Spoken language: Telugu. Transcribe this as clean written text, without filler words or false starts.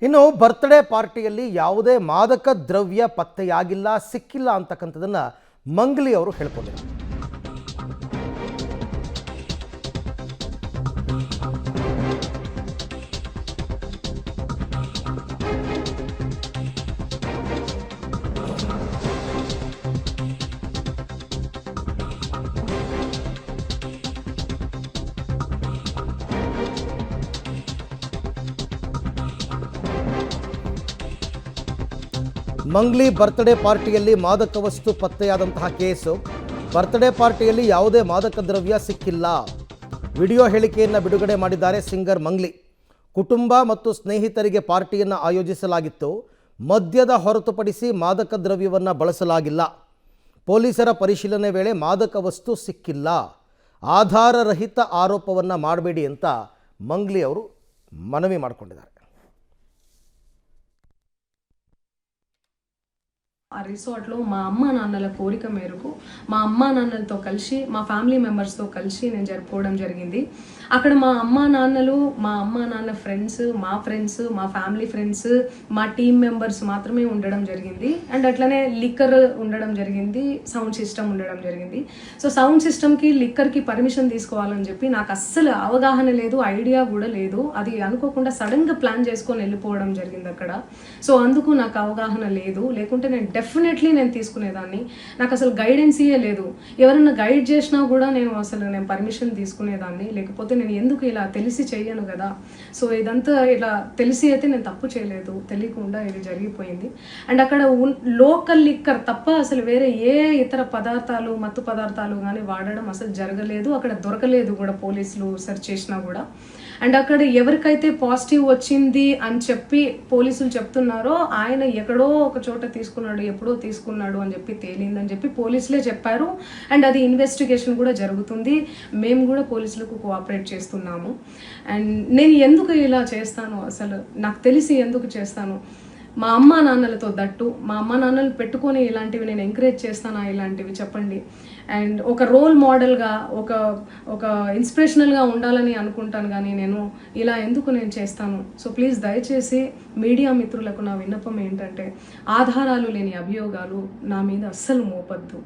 ಇನ್ನು ಬರ್ತ್ಡೇ ಪಾರ್ಟಿಯಲ್ಲಿ ಯಾವುದೇ ಮಾದಕ ದ್ರವ್ಯ ಪತ್ತೆಯಾಗಿಲ್ಲ, ಸಿಕ್ಕಿಲ್ಲ ಅಂತಕ್ಕಂಥದನ್ನ ಮಂಗ್ಲಿ ಅವರು ಹೇಳ್ಕೊಂಡಿದ್ದಾರೆ. ಮಂಗ್ಲಿ ಬರ್ತ್ಡೇ ಪಾರ್ಟಿಯಲ್ಲಿ ಮಾದಕ ವಸ್ತು ಪತ್ತೆಯಾದಂತಹ ಕೇಸು. ಬರ್ತ್ಡೇ ಪಾರ್ಟಿಯಲ್ಲಿ ಯಾವುದೇ ಮಾದಕ ದ್ರವ್ಯ ಸಿಕ್ಕಿಲ್ಲ. ವಿಡಿಯೋ ಹೇಳಿಕೆಯನ್ನು ಬಿಡುಗಡೆ ಮಾಡಿದ್ದಾರೆ ಸಿಂಗರ್ ಮಂಗ್ಲಿ. ಕುಟುಂಬ ಮತ್ತು ಸ್ನೇಹಿತರಿಗೆ ಪಾರ್ಟಿಯನ್ನು ಆಯೋಜಿಸಲಾಗಿತ್ತು. ಮದ್ಯದ ಹೊರತುಪಡಿಸಿ ಮಾದಕ ದ್ರವ್ಯವನ್ನು ಬಳಸಲಾಗಿಲ್ಲ. ಪೊಲೀಸರ ಪರಿಶೀಲನೆ ವೇಳೆ ಮಾದಕ ವಸ್ತು ಸಿಕ್ಕಿಲ್ಲ. ಆಧಾರರಹಿತ ಆರೋಪವನ್ನು ಮಾಡಬೇಡಿ ಅಂತ ಮಂಗ್ಲಿ ಅವರು ಮನವಿ ಮಾಡಿಕೊಂಡಿದ್ದಾರೆ. ఆ రిసార్ట్లో మా అమ్మ నాన్నల కోరిక మేరకు మా అమ్మ నాన్నలతో కలిసి మా ఫ్యామిలీ మెంబర్స్తో కలిసి నేను జరుపుకోవడం జరిగింది. అక్కడ మా అమ్మ నాన్నలు, మా అమ్మ నాన్న ఫ్రెండ్స్, మా ఫ్రెండ్స్, మా ఫ్యామిలీ ఫ్రెండ్స్, మా టీమ్ మెంబర్స్ మాత్రమే ఉండడం జరిగింది. అండ్ అట్లనే లిక్కర్ ఉండడం జరిగింది, సౌండ్ సిస్టమ్ ఉండడం జరిగింది. సో సౌండ్ సిస్టమ్కి లిక్కర్కి పర్మిషన్ తీసుకోవాలని చెప్పి నాకు అస్సలు అవగాహన లేదు, ఐడియా కూడా లేదు. అది అనుకోకుండా సడన్గా ప్లాన్ చేసుకొని వెళ్ళిపోవడం జరిగింది అక్కడ. సో అందుకు నాకు అవగాహన లేదు, లేకుంటే నేను డెఫినెట్లీ నేను తీసుకునేదాన్ని. నాకు అసలు గైడెన్సీయే లేదు. ఎవరైనా గైడ్ చేసినా కూడా నేను పర్మిషన్ తీసుకునేదాన్ని, లేకపోతే నేను ఎందుకు ఇలా తెలిసి చెయ్యను కదా. సో ఇదంతా ఇలా తెలిసి అయితే నేను తప్పు చేయలేదు, తెలియకుండా ఇది జరిగిపోయింది. అండ్ అక్కడ లోకల్ లిక్కర్ తప్ప అసలు వేరే ఏ ఇతర పదార్థాలు, మత్తు పదార్థాలు కానీ వాడడం అసలు జరగలేదు. అక్కడ దొరకలేదు కూడా, పోలీసులు సెర్చ్ చేసినా కూడా. అండ్ అక్కడ ఎవరికైతే పాజిటివ్ వచ్చింది అని చెప్పి పోలీసులు చెప్తున్నారో ఆయన ఎక్కడో ఒక చోట తీసుకున్నాడు, ఎప్పుడో తీసుకున్నాడు అని చెప్పి తేలిందని చెప్పి పోలీసులే చెప్పారు. అండ్ అది ఇన్వెస్టిగేషన్ కూడా జరుగుతుంది. మేము కూడా పోలీసులకు కోఆపరేట్ చేస్తున్నాము. అండ్ నేను ఎందుకు ఇలా చేస్తాను, అసలు నాకు తెలిసి ఎందుకు చేస్తాను, మా అమ్మ నాన్నలతో దట్టు మా అమ్మ నాన్నలు పెట్టుకొని ఇలాంటివి నేను ఎంకరేజ్ చేస్తానా, ఇలాంటివి చెప్పండి. అండ్ ఒక రోల్ మోడల్గా, ఒక ఇన్స్పిరేషనల్గా ఉండాలని అనుకుంటాను, కానీ నేను ఇలా ఎందుకు నేను చేస్తాను. సో ప్లీజ్ దయచేసి మీడియా మిత్రులకు నా విన్నపం ఏంటంటే, ఆధారాలు లేని అభియోగాలు నా మీద అస్సలు మోపద్దు.